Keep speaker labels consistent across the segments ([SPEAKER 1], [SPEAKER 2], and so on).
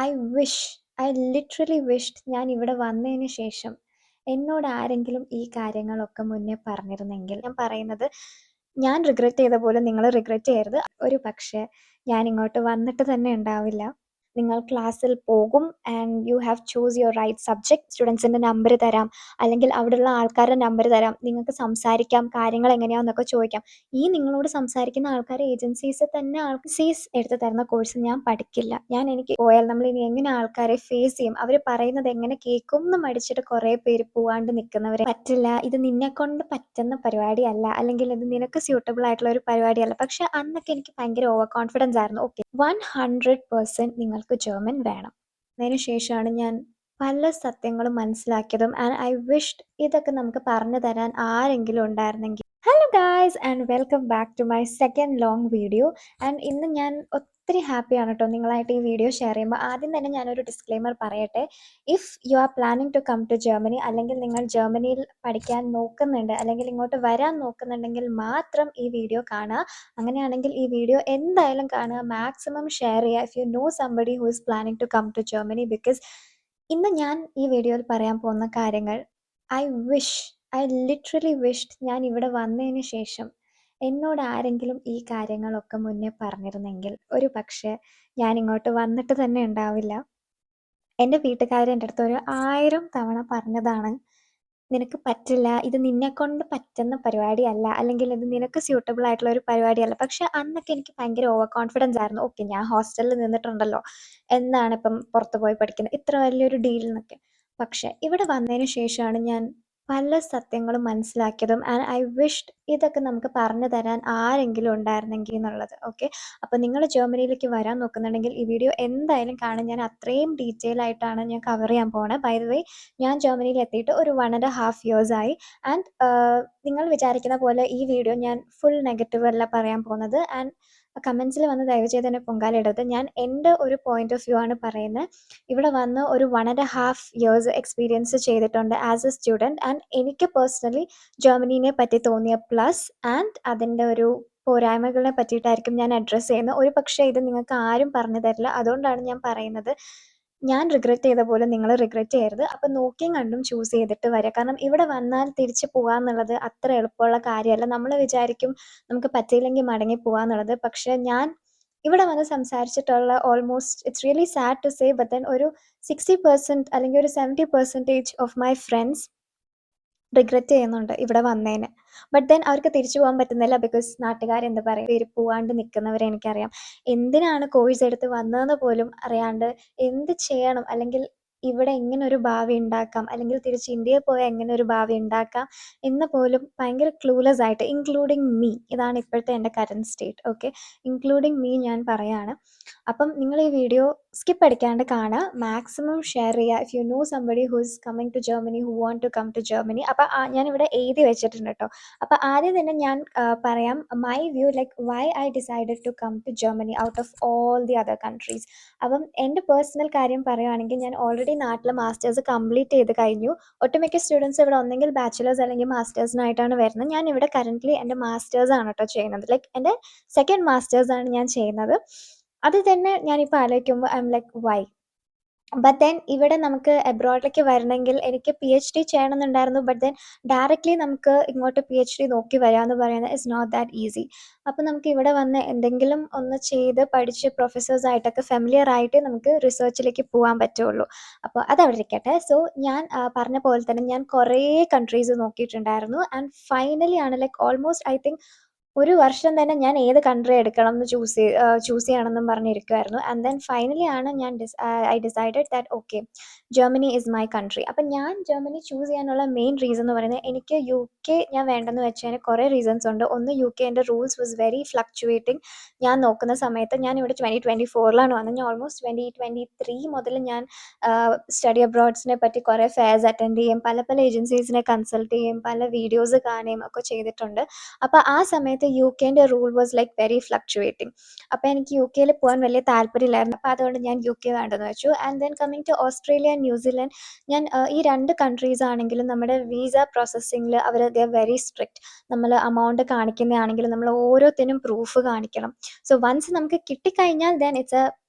[SPEAKER 1] I wish I literally wished ഞാൻ ഇവിടെ വന്നതിന് ശേഷം എന്നോട് ആരെങ്കിലും ഈ കാര്യങ്ങളൊക്കെ മുന്നേ പറഞ്ഞിരുന്നെങ്കിൽ. ഞാൻ പറയുന്നത്, ഞാൻ റിഗ്രറ്റ് ചെയ്ത പോലെ നിങ്ങൾ റിഗ്രറ്റ് ചെയ്യരുത്. ഒരു പക്ഷേ ഞാൻ ഇങ്ങോട്ട് വന്നിട്ട് തന്നെ ഉണ്ടാവില്ല. നിങ്ങൾ ക്ലാസ്സിൽ പോകും and you have choose your right subject. സ്റ്റുഡൻസിൻ്റെ നമ്പർ തരാം, അല്ലെങ്കിൽ അവിടെയുള്ള ആൾക്കാരുടെ നമ്പർ തരാം. നിങ്ങൾക്ക് സംസാരിക്കാം, കാര്യങ്ങൾ എങ്ങനെയാണെന്നൊക്കെ ചോദിക്കാം. ഈ നിങ്ങളോട് സംസാരിക്കുന്ന ആൾക്കാർ ഏജൻസീസിൽ തന്നെ സീസ് എടുത്ത് തരുന്ന കോഴ്സ് ഞാൻ പഠിക്കില്ല. എനിക്ക് പോയാൽ നമ്മൾ ഇനി എങ്ങനെ ആൾക്കാരെ ഫേസ് ചെയ്യും, അവർ പറയുന്നത് എങ്ങനെ കേൾക്കും എന്ന് മടിച്ചിട്ട് കുറേ പേര് പോവാണ്ട് നിൽക്കുന്നവരെ പറ്റില്ല, ഇത് നിന്നെ കൊണ്ട് പറ്റുന്ന പരിപാടിയല്ല, അല്ലെങ്കിൽ ഇത് നിനക്ക് സ്യൂട്ടബിൾ ആയിട്ടുള്ള ഒരു പരിപാടിയല്ല. പക്ഷെ അന്നൊക്കെ എനിക്ക് ഭയങ്കര ഓവർ കോൺഫിഡൻസ് ആയിരുന്നു. ഓക്കെ, 100% നിങ്ങൾക്ക് ജർമ്മൻ വേണം. അതിനുശേഷമാണ് ഞാൻ പല സത്യങ്ങളും മനസ്സിലാക്കിയതും. ആൻഡ് ഐ വിഷ്ഡ് ഇതൊക്കെ നമുക്ക് പറഞ്ഞു തരാൻ ആരെങ്കിലും ഉണ്ടായിരുന്നെങ്കിൽ. Hello guys and welcome back to my second long video. And ഇന്ന് ഞാൻ ഒത്തിരി ഹാപ്പിയാണ് കേട്ടോ നിങ്ങളായിട്ട് ഈ വീഡിയോ ഷെയർ ചെയ്യുമ്പോൾ. ആദ്യം തന്നെ ഞാനൊരു ഡിസ്ക്ലെയിമർ പറയട്ടെ. If you are planning to come to Germany, അല്ലെങ്കിൽ നിങ്ങൾ ജർമ്മനിയിൽ പഠിക്കാൻ നോക്കുന്നുണ്ട്, അല്ലെങ്കിൽ ഇങ്ങോട്ട് വരാൻ നോക്കുന്നുണ്ടെങ്കിൽ മാത്രം ഈ വീഡിയോ കാണുക. അങ്ങനെയാണെങ്കിൽ ഈ വീഡിയോ എന്തായാലും കാണുക, മാക്സിമം ഷെയർ ചെയ്യുക if you know somebody who is planning to come to Germany. Because ഇന്ന് ഞാൻ ഈ വീഡിയോയിൽ പറയാൻ പോകുന്ന കാര്യങ്ങൾ, I wish I literally wished ഞാൻ ഇവിടെ വന്നതിന് ശേഷം എന്നോട് ആരെങ്കിലും ഈ കാര്യങ്ങളൊക്കെ മുന്നേ പറഞ്ഞിരുന്നെങ്കിൽ. ഒരു പക്ഷേ ഞാൻ ഇങ്ങോട്ട് വന്നിട്ട് തന്നെ ഉണ്ടാവില്ല. എൻ്റെ വീട്ടുകാരെൻ്റെ അടുത്ത് ഒരു 1000 തവണ പറഞ്ഞതാണ്, നിനക്ക് പറ്റില്ല, ഇത് നിന്നെക്കൊണ്ട് പറ്റുന്ന പരിപാടിയല്ല, അല്ലെങ്കിൽ ഇത് നിനക്ക് സ്യൂട്ടബിൾ ആയിട്ടുള്ള ഒരു പരിപാടിയല്ല. പക്ഷെ അന്നൊക്കെ എനിക്ക് ഭയങ്കര ഓവർ കോൺഫിഡൻസ് ആയിരുന്നു. ഓക്കെ, ഞാൻ ഹോസ്റ്റലിൽ നിന്നിട്ടുണ്ടല്ലോ, എന്താണ് ഇപ്പം പുറത്ത് പോയി പഠിക്കുന്നത്, ഇത്ര വലിയൊരു ഡീൽ എന്നൊക്കെ. പക്ഷെ ഇവിടെ വന്നതിന് ശേഷമാണ് ഞാൻ പല സത്യങ്ങളും മനസ്സിലാക്കിയതും. ആൻഡ് ഐ വിഷ്ഡ് ഇതൊക്കെ നമുക്ക് പറഞ്ഞു തരാൻ ആരെങ്കിലും ഉണ്ടായിരുന്നെങ്കിൽ എന്നുള്ളത്. ഓക്കെ, അപ്പോൾ നിങ്ങൾ ജർമ്മനിയിലേക്ക് വരാൻ നോക്കുന്നുണ്ടെങ്കിൽ ഈ വീഡിയോ എന്തായാലും കാണും. ഞാൻ അത്രയും ഡീറ്റെയിൽ ആയിട്ടാണ് ഞാൻ കവർ ചെയ്യാൻ പോകുന്നത്. ബൈ ദ വേ, ഞാൻ ജർമ്മനിയിൽ എത്തിയിട്ട് ഒരു 1.5 years ആയി. ആൻഡ് നിങ്ങൾ വിചാരിക്കുന്ന പോലെ ഈ വീഡിയോ ഞാൻ ഫുൾ നെഗറ്റീവ് അല്ല പറയാൻ പോകുന്നത്. ആൻഡ് കമൻസിൽ വന്ന് ദയവ് ചെയ്ത് തന്നെ പൊങ്കാലിടരുത്. ഞാൻ എൻ്റെ ഒരു പോയിന്റ് ഓഫ് വ്യൂ ആണ് പറയുന്നത്. ഇവിടെ വന്ന് ഒരു 1.5 years എക്സ്പീരിയൻസ് ചെയ്തിട്ടുണ്ട് ആസ് എ സ്റ്റുഡൻറ്റ്. ആൻഡ് എനിക്ക് പേഴ്സണലി ജർമ്മനീനെ പറ്റി തോന്നിയ പ്ലസ് ആൻഡ് അതിൻ്റെ ഒരു പോരായ്മകളെ പറ്റിയിട്ടായിരിക്കും ഞാൻ അഡ്രസ്സ് ചെയ്യുന്നത്. ഒരു പക്ഷേ ഇത് നിങ്ങൾക്ക് ആരും പറഞ്ഞു തരില്ല, അതുകൊണ്ടാണ് ഞാൻ പറയുന്നത്. ഞാൻ റിഗ്രറ്റ് ചെയ്ത പോലെ നിങ്ങൾ റിഗ്രറ്റ് ചെയ്യരുത്. അപ്പം നോക്കിയും കണ്ടും ചൂസ് ചെയ്തിട്ട് വരിക. കാരണം ഇവിടെ വന്നാൽ തിരിച്ച് പോകാമെന്നുള്ളത് അത്ര എളുപ്പമുള്ള കാര്യമല്ല. നമ്മൾ വിചാരിക്കും നമുക്ക് പറ്റിയില്ലെങ്കിൽ മടങ്ങി പോകാമെന്നുള്ളത്. പക്ഷേ ഞാൻ ഇവിടെ വന്ന് സംസാരിച്ചിട്ടുള്ള almost, it's really sad to say, but then ഒരു 60% അല്ലെങ്കിൽ ഒരു 70% ഓഫ് മൈ ഫ്രണ്ട്സ് റിഗ്രറ്റ് ചെയ്യുന്നുണ്ട് ഇവിടെ വന്നതിന്. ബട്ട് ദെൻ അവർക്ക് തിരിച്ചു പോകാൻ പറ്റുന്നില്ല. ബിക്കോസ് നാട്ടുകാരെന്ത് പറയും, പേര് പോവാണ്ട് നിൽക്കുന്നവരെ എനിക്കറിയാം. എന്തിനാണ് കോഴ്സ് എടുത്ത് വന്നതെന്ന് പോലും അറിയാണ്ട് എന്ത് ചെയ്യണം, അല്ലെങ്കിൽ ഇവിടെ എങ്ങനെ ഒരു ഭാവി ഉണ്ടാക്കാം, അല്ലെങ്കിൽ തിരിച്ച് ഇന്ത്യയിൽ പോയാൽ എങ്ങനെ ഒരു ഭാവി ഉണ്ടാക്കാം എന്ന് പോലും ഭയങ്കര ക്ലൂലെസ് ആയിട്ട്, ഇൻക്ലൂഡിങ് മീ. ഇതാണ് ഇപ്പോഴത്തെ എൻ്റെ current state. Okay, including me ഞാൻ പറയാണ്. അപ്പം നിങ്ങൾ ഈ വീഡിയോ സ്കിപ്പ് അടിക്കാണ്ട് കാണുക, മാക്സിമം ഷെയർ ചെയ്യുക. If you know somebody who is coming to Germany, who want to come to Germany. അപ്പം ഞാനിവിടെ എഴുതി വെച്ചിട്ടുണ്ട് കേട്ടോ. അപ്പം ആദ്യം തന്നെ ഞാൻ പറയാം my view, like why I decided to come to Germany out of all the other countries. അപ്പം എൻ്റെ പേഴ്സണൽ കാര്യം പറയുകയാണെങ്കിൽ, ഞാൻ ഓൾറെഡി നാട്ടിൽ മാസ്റ്റേഴ്സ് കംപ്ലീറ്റ് ചെയ്ത് കഴിഞ്ഞു. ഒട്ടുമിക്ക സ്റ്റുഡൻസ് ഇവിടെ ഒന്നെങ്കിൽ ബാച്ചിലേഴ്സ് അല്ലെങ്കിൽ മാസ്റ്റേഴ്സിനായിട്ടാണ് വരുന്നത്. ഞാൻ ഇവിടെ കറൻ്റ്ലി എൻ്റെ മാസ്റ്റേഴ്സാണ് കേട്ടോ ചെയ്യുന്നത്. ലൈക്ക് എൻ്റെ സെക്കൻഡ് മാസ്റ്റേഴ്സാണ് ഞാൻ ചെയ്യുന്നത്. അത് തന്നെ ഞാനിപ്പോൾ ആലോചിക്കുമ്പോൾ I M like why. But then ഇവിടെ നമുക്ക് എബ്രോഡിലേക്ക് വരണമെങ്കിൽ എനിക്ക് PhD ചെയ്യണമെന്നുണ്ടായിരുന്നു. ബട്ട് ദെൻ ഡയറക്റ്റ്ലി നമുക്ക് ഇങ്ങോട്ട് PhD നോക്കി വരാമെന്ന് പറയുന്നത് ഇറ്റ്സ് നോട്ട് ദാറ്റ് ഈസി. അപ്പോൾ നമുക്ക് ഇവിടെ വന്ന് എന്തെങ്കിലും ഒന്ന് ചെയ്ത് പഠിച്ച് പ്രൊഫസേഴ്സായിട്ടൊക്കെ ഫെമിലിയർ ആയിട്ട് നമുക്ക് റിസർച്ചിലേക്ക് പോകാൻ പറ്റുള്ളൂ. അപ്പോൾ അതവിടെ ഇരിക്കട്ടെ. സോ ഞാൻ പറഞ്ഞ പോലെ തന്നെ ഞാൻ കുറേ കൺട്രീസ് നോക്കിയിട്ടുണ്ടായിരുന്നു. ആൻഡ് ഫൈനലി ആണ്, ലൈക്ക് ഓൾമോസ്റ്റ് ഐ തിങ്ക് ഒരു വർഷം തന്നെ ഞാൻ ഏത് കൺട്രി എടുക്കണം എന്ന് ചൂസ് ചെയ്യണമെന്നും പറഞ്ഞിരിക്കുമായിരുന്നു. ആൻഡ് ദെൻ ഫൈനലി ആണ് ഞാൻ I decided that okay, Germany is my country. അപ്പം ഞാൻ ജർമ്മനി ചൂസ് ചെയ്യാനുള്ള മെയിൻ റീസൺ എന്ന് പറയുന്നത്, എനിക്ക് UK ഞാൻ വേണ്ടെന്ന് വെച്ചതിന് കുറേ റീസൺസ് ഉണ്ട്. ഒന്ന്, UKൻ്റെ റൂൾസ് വാസ് വെരി ഫ്ലക്ച്വേറ്റിംഗ്. ഞാൻ നോക്കുന്ന സമയത്ത്, ഞാൻ ഇവിടെ 2024 വന്നത്. ഞാൻ ഓൾമോസ്റ്റ് 2023 മുതൽ ഞാൻ സ്റ്റഡി അബ്രോഡ്സിനെ പറ്റി കുറേ ഫെയർസ് അറ്റൻഡ് ചെയ്യും, പല പല ഏജൻസീസിനെ കൺസൾട്ട് ചെയ്യും, പല വീഡിയോസ് കാണുകയും ഒക്കെ ചെയ്തിട്ടുണ്ട്. അപ്പോൾ ആ സമയത്ത് UKൻ്റെ rule was like very fluctuating. അപ്പോൾ എനിക്ക് UK പോകാൻ വലിയ താല്പര്യമില്ലായിരുന്നു. അപ്പോൾ അതുകൊണ്ട് ഞാൻ UK വേണ്ടെന്ന് വെച്ചു. And then coming to Australia, New Zealand, ഞാൻ ഈ 2 കൺട്രീസ് ആണെങ്കിലും നമ്മുടെ വിസ പ്രോസസ്സിങ്ങിൽ അവർ വെരി സ്ട്രിക്റ്റ്. നമ്മൾ അമൗണ്ട് കാണിക്കുന്നതാണെങ്കിലും നമ്മൾ ഓരോത്തിനും പ്രൂഫ് കാണിക്കണം. സോ വൺസ് നമുക്ക് കിട്ടിക്കഴിഞ്ഞാൽ ദെൻ ഇറ്റ്സ് എ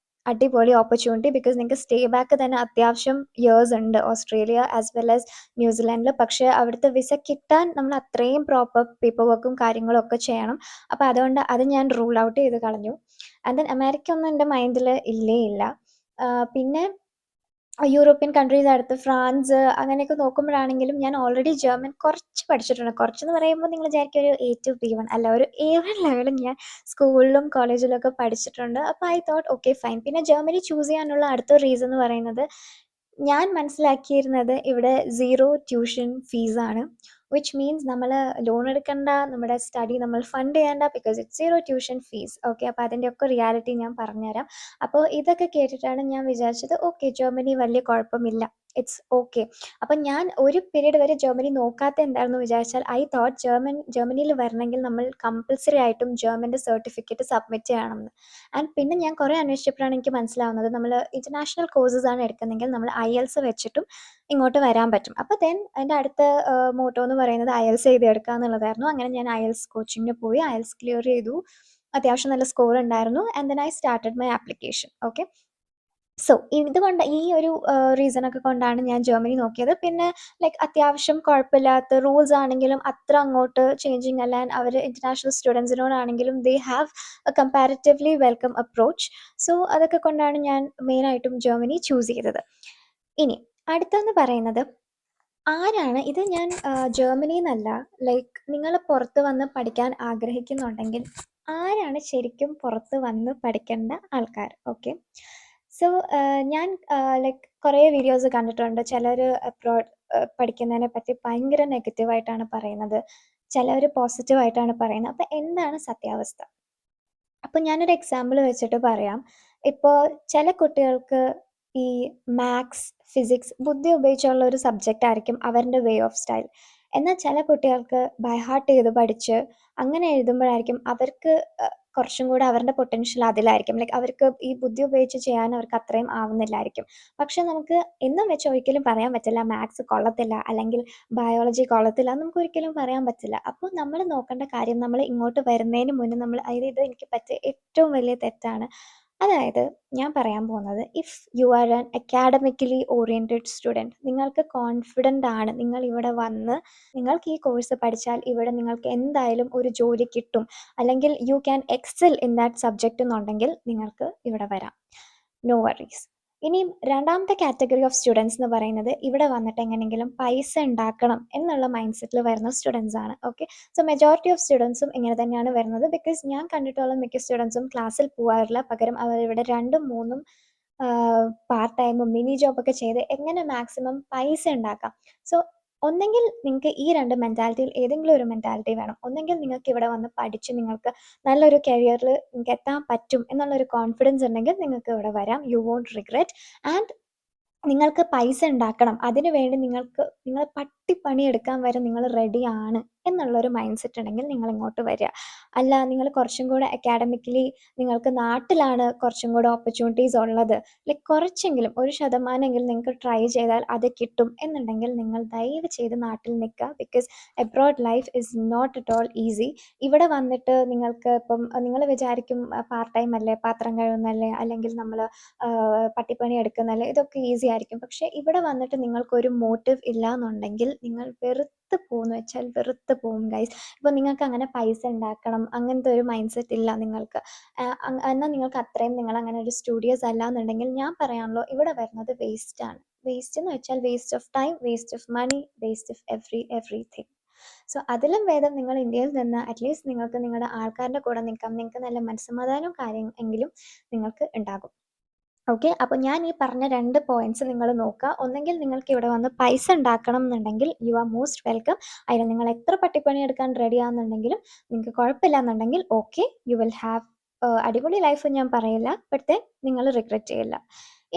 [SPEAKER 1] അടിപൊളി ഓപ്പർച്യൂണിറ്റി. ബിക്കോസ് നിങ്ങൾക്ക് സ്റ്റേ ബാക്ക് തന്നെ അത്യാവശ്യം ഇയേഴ്സ് ഉണ്ട് ഓസ്ട്രേലിയ ആസ് വെൽ ആസ് ന്യൂസിലാൻഡിൽ. പക്ഷേ അവിടുത്തെ വിസ കിട്ടാൻ നമ്മൾ അത്രയും പ്രോപ്പർ പേപ്പർ വർക്കും കാര്യങ്ങളും ഒക്കെ ചെയ്യണം. അപ്പോൾ അതുകൊണ്ട് അത് ഞാൻ റൂൾ ഔട്ട് ചെയ്ത് കളഞ്ഞു. ആൻഡ് ദെൻ അമേരിക്ക ഒന്നും എൻ്റെ മൈൻഡിൽ ഇല്ലേ ഇല്ല. പിന്നെ യൂറോപ്യൻ കൺട്രീസ് അടുത്ത് ഫ്രാൻസ് അങ്ങനെയൊക്കെ നോക്കുമ്പോഴാണെങ്കിലും ഞാൻ ഓൾറെഡി ജർമ്മൻ കുറച്ച് പഠിച്ചിട്ടുണ്ട്. കുറച്ചെന്ന് പറയുമ്പോൾ നിങ്ങൾ വിചാരിക്കും ഒരു A to B1 അല്ല, ഒരു A1 ലെവലും ഞാൻ സ്കൂളിലും കോളേജിലും ഒക്കെ പഠിച്ചിട്ടുണ്ട്. അപ്പോൾ ഐ തോട്ട് ഓക്കെ ഫൈൻ. പിന്നെ ജർമ്മനി ചൂസ് ചെയ്യാനുള്ള അടുത്ത റീസൺ എന്ന് പറയുന്നത് ഞാൻ മനസ്സിലാക്കിയിരുന്നത് ഇവിടെ സീറോ ട്യൂഷൻ ഫീസാണ്. വിച്ച് മീൻസ് നമ്മൾ ലോൺ എടുക്കണ്ട, നമ്മുടെ സ്റ്റഡി നമ്മൾ ഫണ്ട് ചെയ്യേണ്ട, because it's zero tuition fees. Okay, അപ്പോൾ അതിൻ്റെയൊക്കെ റിയാലിറ്റി ഞാൻ പറഞ്ഞുതരാം. അപ്പോൾ ഇതൊക്കെ കേട്ടിട്ടാണ് ഞാൻ വിചാരിച്ചത് ഓക്കെ ജർമ്മനി വലിയ കുഴപ്പമില്ല, ഇറ്റ്സ് ഓക്കെ. അപ്പം ഞാൻ ഒരു പീരീഡ് വരെ ജർമ്മനി നോക്കാത്ത എന്താണെന്ന് വിചാരിച്ചാൽ ഐ തോട്ട് ജർമ്മനിയിൽ വരണമെങ്കിൽ നമ്മൾ കമ്പൽസറി ആയിട്ടും ജർമ്മൻ്റെ സർട്ടിഫിക്കറ്റ് സബ്മിറ്റ് ചെയ്യണമെന്ന്. ആൻഡ് പിന്നെ ഞാൻ കുറേ അന്വേഷിച്ചപ്പോഴാണ് എനിക്ക് മനസ്സിലാവുന്നത് നമ്മൾ ഇൻ്റർനാഷണൽ കോഴ്സസ് ആണ് എടുക്കുന്നതെങ്കിൽ നമ്മൾ IELTS വെച്ചിട്ടും ഇങ്ങോട്ട് വരാൻ പറ്റും. അപ്പോൾ ദെൻ എൻ്റെ അടുത്ത മോട്ടോ എന്ന് പറയുന്നത് IELTS എഴുതിയെടുക്കുക എന്നുള്ളതായിരുന്നു. അങ്ങനെ ഞാൻ IELTS കോച്ചിങ്ങിന് പോയി, IELTS ക്ലിയർ ചെയ്തു, അത്യാവശ്യം നല്ല സ്കോർ ഉണ്ടായിരുന്നു. And then I started my application. Okay, so ഇതുകൊണ്ട് ഈ ഒരു റീസണൊക്കെ കൊണ്ടാണ് ഞാൻ ജർമ്മനി നോക്കിയത്. പിന്നെ ലൈക്ക് അത്യാവശ്യം കുഴപ്പമില്ലാത്ത റൂൾസ് ആണെങ്കിലും അത്ര അങ്ങോട്ട് ചേഞ്ചിങ് അല്ല. ആൻഡ് അവർ ഇൻ്റർനാഷണൽ സ്റ്റുഡൻസിനോടാണെങ്കിലും they have a comparatively welcome approach. So അതൊക്കെ കൊണ്ടാണ് ഞാൻ മെയിനായിട്ടും ജർമ്മനി ചൂസ് ചെയ്തത്. ഇനി അടുത്തെന്ന് പറയുന്നത് ആരാണ് ഇത് ഞാൻ ജർമ്മനിയിൽ നിന്നല്ല, ലൈക്ക് നിങ്ങൾ പുറത്ത് വന്ന് പഠിക്കാൻ ആഗ്രഹിക്കുന്നുണ്ടെങ്കിൽ ആരാണ് ശരിക്കും പുറത്ത് വന്ന് പഠിക്കേണ്ട ആൾക്കാർ? ഓക്കെ, സോ ഞാൻ ലൈക്ക് കുറേ വീഡിയോസ് കണ്ടിട്ടുണ്ട്. ചിലർ അബ്രോഡ് പഠിക്കുന്നതിനെ പറ്റി ഭയങ്കര നെഗറ്റീവായിട്ടാണ് പറയുന്നത്, ചിലർ പോസിറ്റീവായിട്ടാണ് പറയുന്നത്. അപ്പോൾ എന്താണ് സത്യാവസ്ഥ? അപ്പോൾ ഞാനൊരു എക്സാമ്പിൾ വെച്ചിട്ട് പറയാം. ഇപ്പോൾ ചില കുട്ടികൾക്ക് ഈ മാത്സ്, ഫിസിക്സ് ബുദ്ധി ഉപയോഗിച്ചുള്ള ഒരു സബ്ജക്റ്റ് ആയിരിക്കും അവരുടെ വേ ഓഫ് സ്റ്റൈൽ. എന്നാൽ ചില കുട്ടികൾക്ക് ബൈ ഹാർട്ട് ചെയ്ത് പഠിച്ച് അങ്ങനെ എഴുതുമ്പോഴായിരിക്കും അവർക്ക് കുറച്ചും കൂടെ അവരുടെ പൊട്ടൻഷ്യൽ അതിലായിരിക്കും. ലൈക്ക് അവർക്ക് ഈ ബുദ്ധി ഉപയോഗിച്ച് ചെയ്യാൻ അവർക്ക് അത്രയും ആവുന്നില്ലായിരിക്കും. പക്ഷെ നമുക്ക് എന്നും വെച്ച് ഒരിക്കലും പറയാൻ പറ്റില്ല മാത്സ് കൊള്ളത്തില്ല അല്ലെങ്കിൽ ബയോളജി കൊള്ളത്തില്ല, നമുക്ക് ഒരിക്കലും പറയാൻ പറ്റില്ല. അപ്പോൾ നമ്മൾ നോക്കേണ്ട കാര്യം നമ്മൾ ഇങ്ങോട്ട് വരുന്നതിന് മുന്നേ നമ്മൾ ഇത് എനിക്ക് പറ്റിയ ഏറ്റവും വലിയ തെറ്റാണ്. അതായത് ഞാൻ പറയാൻ പോകുന്നത് if you are an academically oriented student, നിങ്ങൾക്ക് കോൺഫിഡൻ്റ് ആണ് നിങ്ങൾ ഇവിടെ വന്ന് നിങ്ങൾക്ക് ഈ കോഴ്സ് പഠിച്ചാൽ ഇവിടെ നിങ്ങൾക്ക് എന്തായാലും ഒരു ജോലി കിട്ടും, അല്ലെങ്കിൽ you can excel in that subject എന്നുണ്ടെങ്കിൽ നിങ്ങൾക്ക് ഇവിടെ വരാം, നോ വറീസ്. ഇനിയും രണ്ടാമത്തെ കാറ്റഗറി ഓഫ് സ്റ്റുഡൻസ് എന്ന് പറയുന്നത് ഇവിടെ വന്നിട്ട് എങ്ങനെയെങ്കിലും പൈസ ഉണ്ടാക്കണം എന്നുള്ള മൈൻഡ് സെറ്റിൽ വരുന്ന സ്റ്റുഡൻസ് ആണ്. ഓക്കെ, സോ മെജോറിറ്റി ഓഫ് സ്റ്റുഡൻസും ഇങ്ങനെ തന്നെയാണ് വരുന്നത്. ബിക്കോസ് ഞാൻ കണ്ടിട്ടുള്ള മിക്ക സ്റ്റുഡൻസും ക്ലാസ്സിൽ പോകാറില്ല, പകരം അവരിവിടെ 2-3 പാർട്ട് ടൈമും മിനി ജോബൊക്കെ ചെയ്ത് എങ്ങനെ മാക്സിമം പൈസ ഉണ്ടാക്കാം. സോ ഒന്നെങ്കിൽ നിങ്ങൾക്ക് ഈ രണ്ട് മെൻറ്റാലിറ്റിയിൽ ഏതെങ്കിലും ഒരു മെൻറ്റാലിറ്റി വേണം. ഒന്നെങ്കിൽ നിങ്ങൾക്ക് ഇവിടെ വന്ന് പഠിച്ച് നിങ്ങൾക്ക് നല്ലൊരു കരിയറിൽ നിങ്ങൾക്ക് എത്താൻ പറ്റും എന്നുള്ളൊരു കോൺഫിഡൻസ് ഉണ്ടെങ്കിൽ നിങ്ങൾക്ക് ഇവിടെ വരാം, യു വോണ്ട് റിഗ്രറ്റ്. ആൻഡ് നിങ്ങൾക്ക് പൈസ ഉണ്ടാക്കണം, അതിന് വേണ്ടി നിങ്ങൾ പട്ടിപ്പണിയെടുക്കാൻ വരെ നിങ്ങൾ റെഡിയാണ് എന്നുള്ളൊരു മൈൻഡ് സെറ്റ് ഉണ്ടെങ്കിൽ നിങ്ങൾ ഇങ്ങോട്ട് വരിക. അല്ല, നിങ്ങൾ കുറച്ചും കൂടെ അക്കാഡമിക്കലി നിങ്ങൾക്ക് നാട്ടിലാണ് കുറച്ചും കൂടെ ഓപ്പർച്യൂണിറ്റീസ് ഉള്ളത്, ലൈക്ക് കുറച്ചെങ്കിലും 1% നിങ്ങൾക്ക് ട്രൈ ചെയ്താൽ അത് കിട്ടും എന്നുണ്ടെങ്കിൽ നിങ്ങൾ ദയവ് ചെയ്ത് നാട്ടിൽ നിൽക്കുക. Because abroad life is not at all easy. ഇവിടെ വന്നിട്ട് നിങ്ങൾക്ക് ഇപ്പം നിങ്ങൾ വിചാരിക്കും പാർട്ട് ടൈം അല്ലേ, പാത്രം കഴുകുന്നല്ലേ, അല്ലെങ്കിൽ നമ്മൾ പട്ടിപ്പണി എടുക്കുന്നല്ലേ, ഇതൊക്കെ ഈസി ആയിരിക്കും. പക്ഷേ ഇവിടെ വന്നിട്ട് നിങ്ങൾക്കൊരു മോട്ടീവ് ഇല്ല എന്നുണ്ടെങ്കിൽ നിങ്ങൾ വെറുത്ത് പോകുമെന്ന് വെച്ചാൽ വെറുത്ത് പോകും ഗൈസ്. ഇപ്പോൾ നിങ്ങൾക്ക് അങ്ങനെ പൈസ ഉണ്ടാക്കണം അങ്ങനത്തെ ഒരു മൈൻഡ് സെറ്റ് ഇല്ല നിങ്ങൾക്ക്, എന്നാൽ നിങ്ങൾക്ക് അത്രയും നിങ്ങൾ അങ്ങനെ ഒരു സ്റ്റുഡിയോസ് അല്ല എന്നുണ്ടെങ്കിൽ ഞാൻ പറയാനുള്ളൂ ഇവിടെ വരുന്നത് വേസ്റ്റാണ്. വേസ്റ്റ് എന്ന് വെച്ചാൽ waste of time, waste of money, waste of everything. So അതിലും ഭേദം നിങ്ങൾ ഇന്ത്യയിൽ നിന്ന് അറ്റ്ലീസ്റ്റ് നിങ്ങൾക്ക് നിങ്ങളുടെ ആൾക്കാരുടെ കൂടെ നിൽക്കാം, നിങ്ങൾക്ക് നല്ല മനസ്സമാധാനവും കാര്യം എങ്കിലും നിങ്ങൾക്ക് ഉണ്ടാകും. ഓക്കെ, അപ്പോൾ ഞാൻ ഈ പറഞ്ഞ 2 പോയിന്റ്സ് നിങ്ങൾ നോക്കുക. ഒന്നെങ്കിൽ നിങ്ങൾക്ക് ഇവിടെ വന്ന് പൈസ ഉണ്ടാക്കണം എന്നുണ്ടെങ്കിൽ യു ആർ മോസ്റ്റ് വെൽക്കം. അതിന് നിങ്ങൾ എത്ര പട്ടിപ്പണി എടുക്കാൻ റെഡി ആണെന്നുണ്ടെങ്കിലും നിങ്ങൾക്ക് കുഴപ്പമില്ല എന്നുണ്ടെങ്കിൽ ഓക്കെ, യു വിൽ ഹാവ് അടിപൊളി ലൈഫ് ഞാൻ പറയില്ല, ബട്ട് നിങ്ങൾ റിഗ്രറ്റ് ചെയ്യില്ല.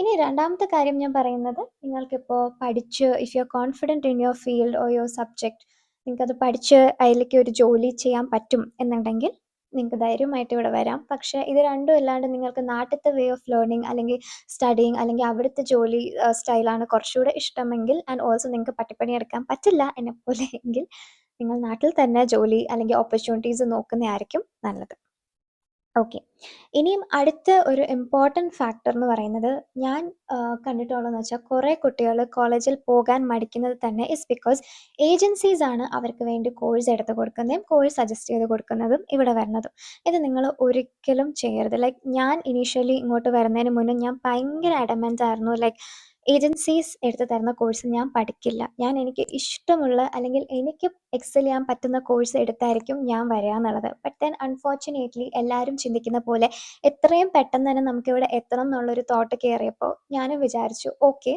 [SPEAKER 1] ഇനി രണ്ടാമത്തെ കാര്യം ഞാൻ പറയുന്നത്, നിങ്ങൾക്കിപ്പോൾ പഠിച്ച് if you R confident in your field or your subject, നിങ്ങൾക്കത് പഠിച്ച് അതിലേക്ക് ഒരു ജോലി ചെയ്യാൻ പറ്റും എന്നുണ്ടെങ്കിൽ നിങ്ങൾക്ക് ധൈര്യമായിട്ട് ഇവിടെ വരാം. പക്ഷേ ഇത് രണ്ടും അല്ലാണ്ട് നിങ്ങൾക്ക് നാട്ടിലത്തെ വേ ഓഫ് ലേണിംഗ് അല്ലെങ്കിൽ സ്റ്റഡിയിങ് അല്ലെങ്കിൽ അവിടുത്തെ ജോലി സ്റ്റൈലാണ് കുറച്ചുകൂടെ ഇഷ്ടമെങ്കിൽ, ആൻഡ് ഓൾസോ നിങ്ങൾക്ക് പട്ടിപ്പണി എടുക്കാൻ പറ്റില്ല എന്നെപ്പോലെ എങ്കിൽ നിങ്ങൾ നാട്ടിൽ തന്നെ ജോലി അല്ലെങ്കിൽ ഓപ്പർച്യൂണിറ്റീസ് നോക്കുന്നതായിരിക്കും നല്ലത്. ഓക്കെ. ഇനിയും അടുത്ത ഒരു ഇമ്പോർട്ടൻറ്റ് ഫാക്ടർ എന്ന് പറയുന്നത് ഞാൻ കണ്ടിട്ടുള്ളതെന്ന് വെച്ചാൽ കുറേ കുട്ടികൾ കോളേജിൽ പോകാൻ മടിക്കുന്നത് തന്നെ ഇസ് ബിക്കോസ് ഏജൻസീസ് ആണ് അവർക്ക് വേണ്ടി കോഴ്സ് എടുത്ത് കൊടുക്കുന്നതും കോഴ്സ് സജസ്റ്റ് ചെയ്ത് കൊടുക്കുന്നതും ഇവിടെ വരുന്നതും. ഇത് നിങ്ങൾ ഒരിക്കലും ചെയ്യരുത്. ലൈക്ക് ഞാൻ ഇനീഷ്യലി ഇങ്ങോട്ട് വരുന്നതിന് മുന്നേ ഞാൻ ഭയങ്കര അഡമന്റ് ആയിരുന്നു. ലൈക്ക് ഏജൻസീസ് എടുത്ത് തരുന്ന കോഴ്സ് ഞാൻ പഠിക്കില്ല. ഞാൻ എനിക്ക് ഇഷ്ടമുള്ള അല്ലെങ്കിൽ എനിക്ക് എക്സൽ ചെയ്യാൻ പറ്റുന്ന കോഴ്സ് എടുത്തായിരിക്കും ഞാൻ വരിക എന്നുള്ളത്. ബട്ട് ദെൻ അൺഫോർച്യുനേറ്റ്ലി എല്ലാവരും ചിന്തിക്കുന്ന പോലെ എത്രയും പെട്ടെന്ന് തന്നെ നമുക്കിവിടെ എത്തണം എന്നുള്ളൊരു തോട്ട് കയറിയപ്പോൾ ഞാനും വിചാരിച്ചു ഓക്കെ,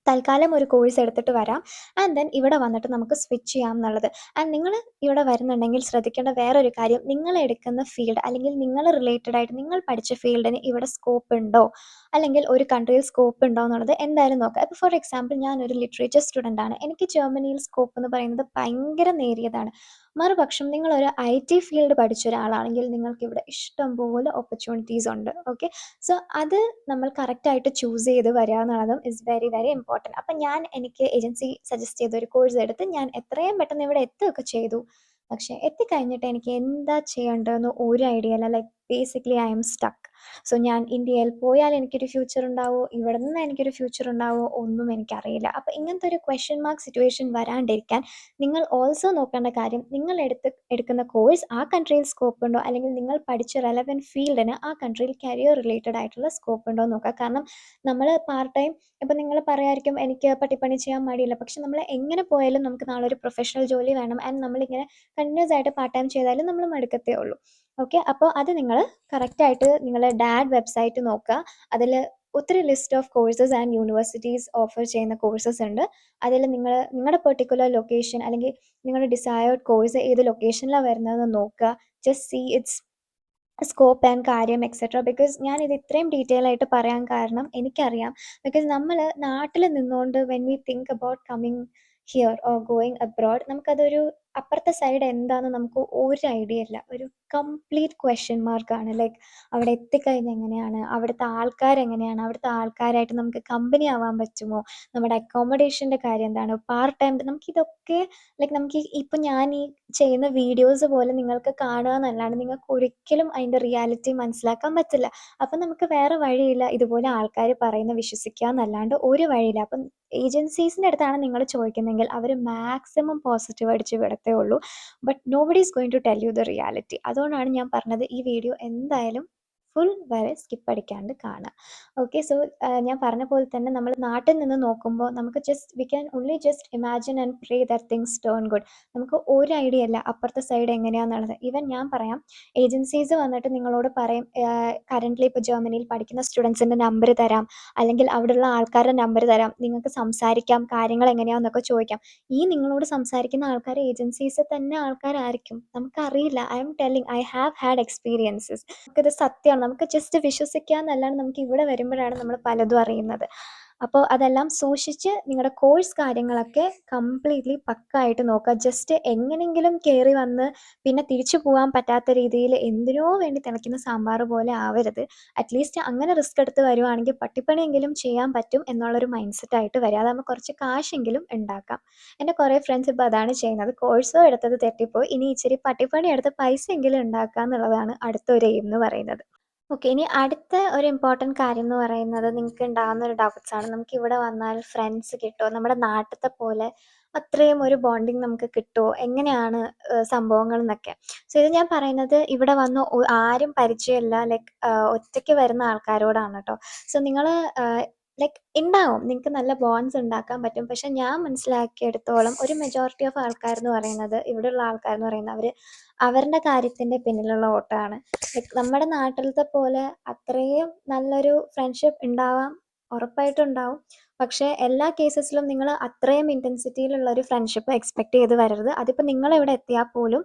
[SPEAKER 1] തൽക്കാലം ഒരു കോഴ്സ് എടുത്തിട്ട് വരാം. ആൻഡ് ദെൻ ഇവിടെ വന്നിട്ട് നമുക്ക് സ്വിച്ച് ചെയ്യാം എന്നുള്ളത്. ആൻഡ് നിങ്ങൾ ഇവിടെ വരുന്നുണ്ടെങ്കിൽ ശ്രദ്ധിക്കേണ്ട വേറൊരു കാര്യം, നിങ്ങൾ എടുക്കുന്ന ഫീൽഡ് അല്ലെങ്കിൽ നിങ്ങൾ റിലേറ്റഡ് ആയിട്ട് നിങ്ങൾ പഠിച്ച ഫീൽഡിന് ഇവിടെ സ്കോപ്പ് ഉണ്ടോ, അല്ലെങ്കിൽ ഒരു കൺട്രിയിൽ സ്കോപ്പ് ഉണ്ടോ എന്നുള്ളത് എന്തായാലും നോക്കുക. ഇപ്പോൾ ഫോർ എക്സാമ്പിൾ ഞാനൊരു ലിറ്ററേച്ചർ സ്റ്റുഡൻ്റ് ആണ്. എനിക്ക് ജർമ്മനിയിൽ സ്കോപ്പ് എന്ന് പറയുന്നത് ഭയങ്കര നേരിയതാണ്. മറുപക്ഷം നിങ്ങളൊരു IT ഫീൽഡ് പഠിച്ച ഒരാളാണെങ്കിൽ നിങ്ങൾക്ക് ഇവിടെ ഇഷ്ടംപോലെ ഓപ്പർച്യൂണിറ്റീസ് ഉണ്ട്. ഓക്കെ, സോ അത് നമ്മൾ കറക്റ്റായിട്ട് ചൂസ് ചെയ്ത് വരിക എന്നുള്ളതും ഇസ് വെരി വെരി ഇമ്പോർട്ടൻറ്റ്. അപ്പം എനിക്ക് ഏജൻസി സജസ്റ്റ് ചെയ്ത ഒരു കോഴ്സ് എടുത്ത് ഞാൻ എത്രയും പെട്ടെന്ന് ഇവിടെ എത്തുകയൊക്കെ ചെയ്തു. പക്ഷേ എത്തിക്കഴിഞ്ഞിട്ട് എനിക്ക് എന്താ ചെയ്യേണ്ടതെന്ന് ഒരു ഐഡിയ ഇല്ല. Like basically I M stuck. So ഞാൻ ഇന്ത്യയിൽ പോയാൽ എനിക്കൊരു ഫ്യൂച്ചർ ഉണ്ടാവുമോ, ഇവിടെ നിന്ന് എനിക്കൊരു ഫ്യൂച്ചർ ഉണ്ടാവുമോ, ഒന്നും എനിക്കറിയില്ല. അപ്പോൾ ഇങ്ങനത്തെ ഒരു ക്വസ്റ്റ്യൻ മാർക്ക് സിറ്റുവേഷൻ വരാണ്ടിരിക്കാൻ നിങ്ങൾ ഓൾസോ നോക്കേണ്ട കാര്യം, നിങ്ങൾ എടുക്കുന്ന കോഴ്സ് ആ കൺട്രിയിൽ സ്കോപ്പ് ഉണ്ടോ, അല്ലെങ്കിൽ നിങ്ങൾ പഠിച്ച റെലവൻറ്റ് ഫീൽഡിന് ആ കൺട്രിയിൽ കരിയർ റിലേറ്റഡ് ആയിട്ടുള്ള സ്കോപ്പ് ഉണ്ടോ എന്ന് നോക്കുക. കാരണം നമ്മൾ പാർട്ട് ടൈം ഇപ്പം നിങ്ങൾ പറയായിരിക്കും എനിക്ക് പട്ടിപ്പണി ചെയ്യാൻ മടിയില്ല, പക്ഷെ നമ്മൾ എങ്ങനെ പോയാലും നമുക്ക് നാളെ ഒരു പ്രൊഫഷണൽ ജോലി വേണം. ആൻഡ് നമ്മളിങ്ങനെ കണ്ടിന്യൂസ് ആയിട്ട് പാർട്ട് ടൈം ചെയ്താലും നമ്മൾ മടുക്കത്തേ ഉള്ളൂ. ഓക്കെ, അപ്പോൾ അത് നിങ്ങൾ കറക്റ്റായിട്ട് നിങ്ങളുടെ ഡാഡ് വെബ്സൈറ്റ് നോക്കുക. അതിൽ ഒത്തിരി list of courses and universities offer ചെയ്യുന്ന കോഴ്സസ് ഉണ്ട്. അതിൽ നിങ്ങളുടെ പെർട്ടിക്കുലർ ലൊക്കേഷൻ അല്ലെങ്കിൽ നിങ്ങളുടെ ഡിസയേർഡ് കോഴ്സ് ഏത് ലൊക്കേഷനിലാണ് വരുന്നതെന്ന് നോക്കുക. Just see it's scope and കാര്യം എക്സെട്ര. ബിക്കോസ് ഞാനിത് ഇത്രയും ഡീറ്റെയിൽ ആയിട്ട് പറയാൻ കാരണം എനിക്കറിയാം. ബിക്കോസ് നമ്മൾ നാട്ടിൽ നിന്നുകൊണ്ട് when we think about coming here or going abroad, നമുക്കതൊരു അപ്പുറത്തെ സൈഡ് എന്താണെന്ന് നമുക്ക് ഒരു ഐഡിയ ഇല്ല. ഒരു കംപ്ലീറ്റ് ക്വസ്റ്റ്യൻ മാർക്കാണ്. ലൈക്ക് അവിടെ എത്തിക്കഴിഞ്ഞാൽ എങ്ങനെയാണ്, അവിടുത്തെ ആൾക്കാരെങ്ങനെയാണ്, അവിടുത്തെ ആൾക്കാരായിട്ട് നമുക്ക് കമ്പനി ആവാൻ പറ്റുമോ, നമ്മുടെ അക്കോമഡേഷൻ്റെ കാര്യം എന്താണ്, പാർട്ട് ടൈം നമുക്കിതൊക്കെ ലൈക്ക് ഇപ്പം ഞാൻ ഈ ചെയ്യുന്ന വീഡിയോസ് പോലെ നിങ്ങൾക്ക് കാണുക എന്നല്ലാണ്ട് നിങ്ങൾക്ക് ഒരിക്കലും അതിൻ്റെ റിയാലിറ്റി മനസ്സിലാക്കാൻ പറ്റില്ല. അപ്പം നമുക്ക് വേറെ വഴിയില്ല, ഇതുപോലെ ആൾക്കാർ പറയുന്ന വിശ്വസിക്കുക എന്നല്ലാണ്ട് ഒരു വഴിയില്ല. അപ്പം ഏജൻസീസിൻ്റെ അടുത്താണ് നിങ്ങൾ ചോദിക്കുന്നതെങ്കിൽ അവർ മാക്സിമം പോസിറ്റീവ് അടിച്ച് വിടത്തേ ഉള്ളൂ. But nobody is going to tell you the reality. അതുകൊണ്ടാണ് ഞാൻ പറഞ്ഞത് ഈ വീഡിയോ എന്തായാലും ഫുൾ വരെ സ്കിപ്പ് അടിക്കാണ്ട് കാണാം. ഓക്കെ, സോ ഞാൻ പറഞ്ഞ പോലെ തന്നെ നമ്മൾ നാട്ടിൽ നിന്ന് നോക്കുമ്പോൾ നമുക്ക് we can only just imagine and pray that things turn good. നമുക്ക് ഒരു ഐഡിയ ഇല്ല അപ്പുറത്തെ സൈഡ് എങ്ങനെയാണെന്നുള്ളത്. ഈവൻ ഞാൻ പറയാം, ഏജൻസീസ് വന്നിട്ട് നിങ്ങളോട് പറയും കറൻ്റ്ലി ഇപ്പോൾ ജർമ്മനിയിൽ പഠിക്കുന്ന സ്റ്റുഡൻസിൻ്റെ നമ്പർ തരാം, അല്ലെങ്കിൽ അവിടെയുള്ള ആൾക്കാരുടെ നമ്പർ തരാം, നിങ്ങൾക്ക് സംസാരിക്കാം, കാര്യങ്ങൾ എങ്ങനെയാണെന്നൊക്കെ ചോദിക്കാം. ഈ നിങ്ങളോട് സംസാരിക്കുന്ന ആൾക്കാർ ഏജൻസീസ് തന്നെ ആൾക്കാരായിരിക്കും, നമുക്കറിയില്ല. I M telling, I have had experiences. നമുക്കിത് സത്യമാണ്. നമുക്ക് ജസ്റ്റ് വിശ്വസിക്കുക എന്നല്ലാണ്ട് നമുക്ക് ഇവിടെ വരുമ്പോഴാണ് നമ്മൾ പലതും അറിയുന്നത്. അപ്പോൾ അതെല്ലാം സൂക്ഷിച്ച് നിങ്ങളുടെ കോഴ്സ് കാര്യങ്ങളൊക്കെ കംപ്ലീറ്റ്ലി പക്കായിട്ട് നോക്കുക. ജസ്റ്റ് എങ്ങനെയെങ്കിലും കയറി വന്ന് പിന്നെ തിരിച്ചു പോകാൻ പറ്റാത്ത രീതിയിൽ എന്തിനോ വേണ്ടി തിളയ്ക്കുന്ന സാമ്പാർ പോലെ ആവരുത്. അറ്റ്ലീസ്റ്റ് അങ്ങനെ റിസ്ക് എടുത്ത് വരുവാണെങ്കിൽ പട്ടിപ്പണിയെങ്കിലും ചെയ്യാൻ പറ്റും എന്നുള്ളൊരു മൈൻഡ് സെറ്റായിട്ട് വരിക. അതാകുമ്പോൾ കുറച്ച് കാശെങ്കിലും ഉണ്ടാക്കാം. എൻ്റെ കുറേ ഫ്രണ്ട്സ് ഇപ്പോൾ അതാണ് ചെയ്യുന്നത്. കോഴ്സോ എടുത്തത് തെറ്റിപ്പോയി, ഇനി ഇച്ചിരി പട്ടിപ്പണി എടുത്ത് പൈസയെങ്കിലും ഉണ്ടാക്കുക എന്നുള്ളതാണ് അടുത്തൊരു എയിം എന്ന് പറയുന്നത്. ഓക്കെ, ഇനി അടുത്ത ഒരു ഇമ്പോർട്ടൻറ്റ് കാര്യം എന്ന് പറയുന്നത് നിങ്ങൾക്ക് ഉണ്ടാകുന്ന ഒരു ഡൗട്ട്സാണ്. നമുക്കിവിടെ വന്നാൽ ഫ്രണ്ട്സ് കിട്ടുമോ, നമ്മുടെ നാട്ടിലത്തെ പോലെ അത്രയും ഒരു ബോണ്ടിങ് നമുക്ക് കിട്ടുമോ, എങ്ങനെയാണ് സംഭവങ്ങൾ എന്നൊക്കെ. സോ ഇത് ഞാൻ പറയുന്നത് ഇവിടെ വന്ന് ആരും പരിചയമില്ല, ലൈക്ക് ഒറ്റയ്ക്ക് വരുന്ന ആൾക്കാരോടാണ് കേട്ടോ. സോ നിങ്ങൾ ലൈക്ക് ഉണ്ടാവും, നിങ്ങൾക്ക് നല്ല ബോണ്ട്സ് ഉണ്ടാക്കാൻ പറ്റും. പക്ഷെ ഞാൻ മനസ്സിലാക്കിയെടുത്തോളം ഒരു മെജോറിറ്റി ഓഫ് ആൾക്കാരെന്ന് പറയുന്നത്, ഇവിടെയുള്ള ആൾക്കാരെന്ന് പറയുന്നത് അവരുടെ കാര്യത്തിൻ്റെ പിന്നിലുള്ള ഓട്ടമാണ്. ലൈക്ക് നമ്മുടെ നാട്ടിലത്തെ പോലെ അത്രയും നല്ലൊരു ഫ്രണ്ട്ഷിപ്പ് ഉണ്ടാവാം, ഉറപ്പായിട്ടും ഉണ്ടാവും. പക്ഷേ എല്ലാ കേസസിലും നിങ്ങൾ അത്രയും ഇൻറ്റൻസിറ്റിയിലുള്ള ഒരു ഫ്രണ്ട്ഷിപ്പ് എക്സ്പെക്റ്റ് ചെയ്ത് വരരുത്. അതിപ്പോൾ നിങ്ങളിവിടെ എത്തിയാൽ പോലും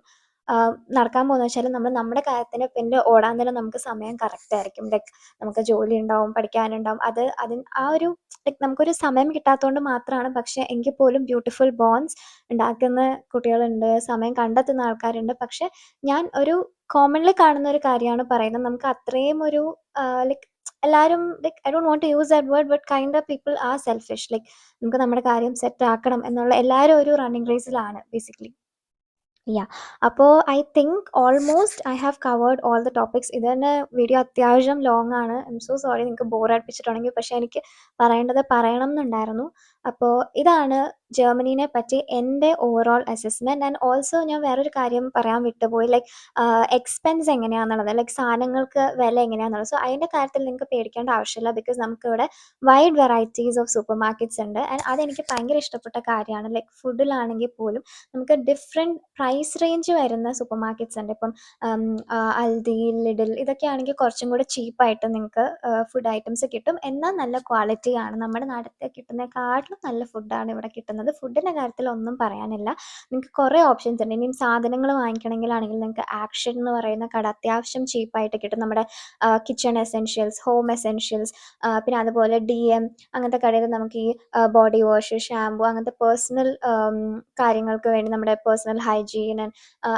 [SPEAKER 1] നടക്കാൻ പോകുന്നത് വെച്ചാൽ നമ്മുടെ കാര്യത്തിന് പിന്നെ ഓടാൻ തന്നെ നമുക്ക് സമയം കറക്റ്റായിരിക്കും. ലൈക്ക് നമുക്ക് ജോലി ഉണ്ടാവും, പഠിക്കാനുണ്ടാവും. ആ ഒരു ലൈക്ക് നമുക്കൊരു സമയം കിട്ടാത്തതുകൊണ്ട് മാത്രമാണ്. പക്ഷേ എങ്കിൽ പോലും ബ്യൂട്ടിഫുൾ ബോണ്ട്സ് ഉണ്ടാക്കുന്ന കുട്ടികളുണ്ട്, സമയം കണ്ടെത്തുന്ന ആൾക്കാരുണ്ട്. പക്ഷേ ഞാൻ ഒരു കോമൺലി കാണുന്ന ഒരു കാര്യമാണ് പറയുന്നത്. നമുക്ക് അത്രയും ഒരു ലൈക്ക് എല്ലാവരും like I don't want to use that word, but kind of people are selfish. Like നമുക്ക് നമ്മുടെ കാര്യം സെറ്റ് ആക്കണം എന്നുള്ള എല്ലാവരും ഒരു റണ്ണിങ് റേസിലാണ് ബേസിക്കലി. യാഹ്. അപ്പോൾ I think almost I have covered all the topics. ഇത് തന്നെ വീഡിയോ അത്യാവശ്യം ലോങ് ആണ്. ഐ എം സോ സോറി നിങ്ങൾക്ക് ബോർ അടുപ്പിച്ചിട്ടുണ്ടെങ്കിൽ. പക്ഷേ എനിക്ക് പറയേണ്ടത് പറയണം എന്നുണ്ടായിരുന്നു. അപ്പോൾ ഇതാണ് ജർമ്മനീനെ പറ്റി എൻ്റെ ഓവറോൾ അസസ്മെൻറ്റ്. ആൻഡ് ഓൾസോ ഞാൻ വേറൊരു കാര്യം പറയാൻ വിട്ടുപോയി. ലൈക്ക് എക്സ്പെൻസ് എങ്ങനെയാണെന്നുള്ളത്, ലൈക്ക് സാധനങ്ങൾക്ക് വില എങ്ങനെയാണെന്നുള്ളത്. സോ അതിൻ്റെ കാര്യത്തിൽ നിങ്ങൾക്ക് പേടിക്കേണ്ട ആവശ്യമില്ല. ബിക്കോസ് നമുക്കിവിടെ wide varieties of super markets ഉണ്ട്. ആൻഡ് അതെനിക്ക് ഭയങ്കര ഇഷ്ടപ്പെട്ട കാര്യമാണ്. ലൈക്ക് ഫുഡിലാണെങ്കിൽ പോലും നമുക്ക് ഡിഫറെൻറ്റ് പ്രൈസ് റേഞ്ച് വരുന്ന സൂപ്പർ മാർക്കറ്റ്സ് ഉണ്ട്. ഇപ്പം അൽദി, ലിഡിൽ ഇതൊക്കെയാണെങ്കിൽ കുറച്ചും കൂടെ ചീപ്പായിട്ട് നിങ്ങൾക്ക് ഫുഡ് ഐറ്റംസ് കിട്ടും. എന്നാൽ നല്ല ക്വാളിറ്റിയാണ്. നമ്മുടെ നാട്ടിലത്തെ കിട്ടുന്നതിനെക്കാട്ടിലും നല്ല ഫുഡാണ് ഇവിടെ കിട്ടുന്നത്. ഫുഡിൻ്റെ കാര്യത്തിൽ ഒന്നും പറയാനില്ല. നിങ്ങൾക്ക് കുറേ ഓപ്ഷൻസ് ഉണ്ട്. ഇനിയും സാധനങ്ങൾ വാങ്ങിക്കണമെങ്കിലാണെങ്കിൽ നിങ്ങൾക്ക് ആക്ഷൻ എന്ന് പറയുന്ന കട അത്യാവശ്യം ചീപ്പായിട്ട് കിട്ടും. നമ്മുടെ കിച്ചൺ എസെൻഷ്യൽസ്, ഹോം എസെൻഷ്യൽസ്, പിന്നെ അതുപോലെ DM അങ്ങനത്തെ കടയിൽ നമുക്ക് ഈ ബോഡി വാഷ്, ഷാമ്പു അങ്ങനത്തെ പേഴ്സണൽ കാര്യങ്ങൾക്ക് വേണ്ടി നമ്മുടെ പേഴ്സണൽ ഹൈജീൻ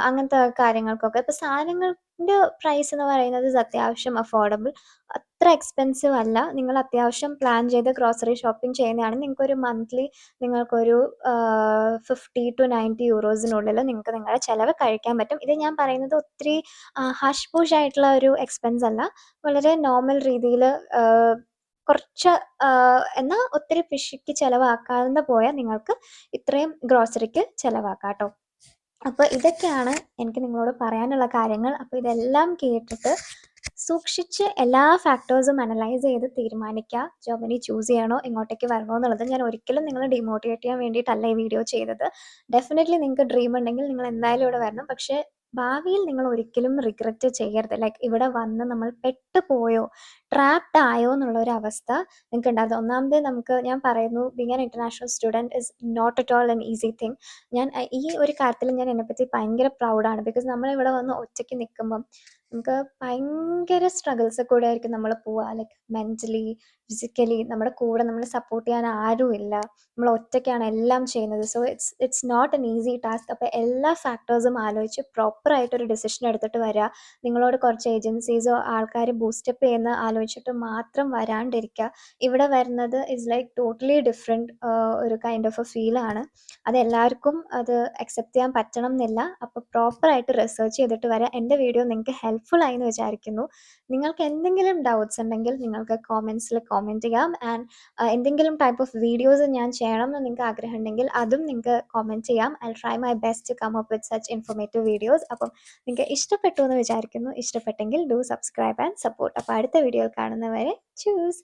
[SPEAKER 1] അങ്ങനത്തെ കാര്യങ്ങൾക്കൊക്കെ ഇപ്പോൾ സാധനങ്ങളുടെ പ്രൈസ് എന്ന് പറയുന്നത് അത്യാവശ്യം അഫോർഡബിൾ, അത്ര എക്സ്പെൻസീവ് അല്ല. നിങ്ങൾ അത്യാവശ്യം പ്ലാൻ ചെയ്ത് ഗ്രോസറി ഷോപ്പിംഗ് ചെയ്യുന്നതാണെങ്കിൽ നിങ്ങൾക്കൊരു മന്ത്ലി നിങ്ങൾക്കൊരു 50 to 90 യൂറോസിനുള്ളിൽ നിങ്ങൾക്ക് നിങ്ങളുടെ ചിലവ് കഴിക്കാൻ പറ്റും. ഇത് ഞാൻ പറയുന്നത് ഒത്തിരി ഹഷ് പുഷ് ആയിട്ടുള്ള ഒരു എക്സ്പെൻസ് അല്ല. വളരെ നോർമൽ രീതിയിൽ കുറച്ച് എന്നാൽ ഒത്തിരി പിശുക്കി ചിലവാക്കാതെ പോയാൽ നിങ്ങൾക്ക് ഇത്രയും ഗ്രോസറിക്ക് ചിലവാക്കാം കേട്ടോ. അപ്പോൾ ഇതൊക്കെയാണ് എനിക്ക് നിങ്ങളോട് പറയാനുള്ള കാര്യങ്ങൾ. അപ്പോൾ ഇതെല്ലാം കേട്ടിട്ട് സൂക്ഷിച്ച് എല്ലാ ഫാക്ടേഴ്സും അനലൈസ് ചെയ്ത് തീരുമാനിക്കുക ജർമ്മനി ചൂസ് ചെയ്യണോ ഇങ്ങോട്ടേക്ക് വരണോ എന്നുള്ളത്. ഞാൻ ഒരിക്കലും നിങ്ങളെ ഡിമോട്ടിവേറ്റ് ചെയ്യാൻ വേണ്ടിയിട്ടല്ല ഈ വീഡിയോ ചെയ്തത്. ഡെഫിനറ്റ്ലി നിങ്ങൾക്ക് ഡ്രീം ഉണ്ടെങ്കിൽ നിങ്ങൾ എന്തായാലും ഇവിടെ വരണം. പക്ഷേ ഭാവിയിൽ നിങ്ങൾ ഒരിക്കലും റിഗ്രറ്റ് ചെയ്യരുത്. ലൈക്ക് ഇവിടെ വന്ന് നമ്മൾ പെട്ടുപോയോ, ട്രാപ്ഡ് ആയോ എന്നുള്ള ഒരു അവസ്ഥ നിങ്ങൾക്ക് ഉണ്ടാകും. ഒന്നാമത് ഞാൻ പറയുന്നു, being an international student is not at all an easy thing. ഈ ഒരു കാര്യത്തിൽ ഞാൻ എന്നെപ്പറ്റി ഭയങ്കര പ്രൗഡാണ്. ബിക്കോസ് നമ്മളിവിടെ വന്ന് ഒറ്റയ്ക്ക് നിൽക്കുമ്പം നമുക്ക് ഭയങ്കര സ്ട്രഗിൾസ് കൂടെ ആയിരിക്കും നമ്മൾ പോവുക. ലൈക്ക് മെൻ്റലി, ഫിസിക്കലി നമ്മുടെ കൂടെ നമ്മളെ സപ്പോർട്ട് ചെയ്യാൻ ആരുമില്ല. നമ്മൾ ഒറ്റയ്ക്കാണ് എല്ലാം ചെയ്യുന്നത്. So it's not an easy task. അപ്പോൾ എല്ലാ ഫാക്ടേഴ്സും ആലോചിച്ച് പ്രോപ്പറായിട്ടൊരു ഡിസിഷൻ എടുത്തിട്ട് വരിക. നിങ്ങളോട് കുറച്ച് ഏജൻസീസോ ആൾക്കാർ ബൂസ്റ്റപ്പ് ചെയ്യുന്ന ആലോചിച്ചിട്ട് മാത്രം വരാണ്ടിരിക്കുക. ഇവിടെ വരുന്നത് ഇസ് ലൈക്ക് ടോട്ടലി ഡിഫറെൻറ്റ് ഒരു കൈൻഡ് ഓഫ് എ ഫീലാണ്. അതെല്ലാവർക്കും അത് അക്സെപ്റ്റ് ചെയ്യാൻ പറ്റണം എന്നില്ല. അപ്പോൾ പ്രോപ്പറായിട്ട് റിസർച്ച് ചെയ്തിട്ട് വരാം. എൻ്റെ വീഡിയോ നിങ്ങൾക്ക് ഹെൽപ്ഫുൾ ആയി എന്ന് വിചാരിക്കുന്നു. നിങ്ങൾക്ക് എന്തെങ്കിലും ഡൗട്ട്സ് ഉണ്ടെങ്കിൽ നിങ്ങൾക്ക് കോമെൻറ്റ്സിൽ കോമെൻറ്റ് ചെയ്യാം. ആൻഡ് എന്തെങ്കിലും ടൈപ്പ് ഓഫ് വീഡിയോസ് ഞാൻ ചെയ്യണം എന്ന് നിങ്ങൾക്ക് ആഗ്രഹം ഉണ്ടെങ്കിൽ അതും നിങ്ങൾക്ക് കോമെൻറ്റ് ചെയ്യാം. I try my best to come up with such informative videos. അപ്പം നിങ്ങൾക്ക് ഇഷ്ടപ്പെട്ടു എന്ന് വിചാരിക്കുന്നു. ഇഷ്ടപ്പെട്ടെങ്കിൽ ഡു സബ്സ്ക്രൈബ് ആൻഡ് സപ്പോർട്ട്. അപ്പോൾ അടുത്ത വീഡിയോയിൽ കാണുന്നവരെ ചൂസ്.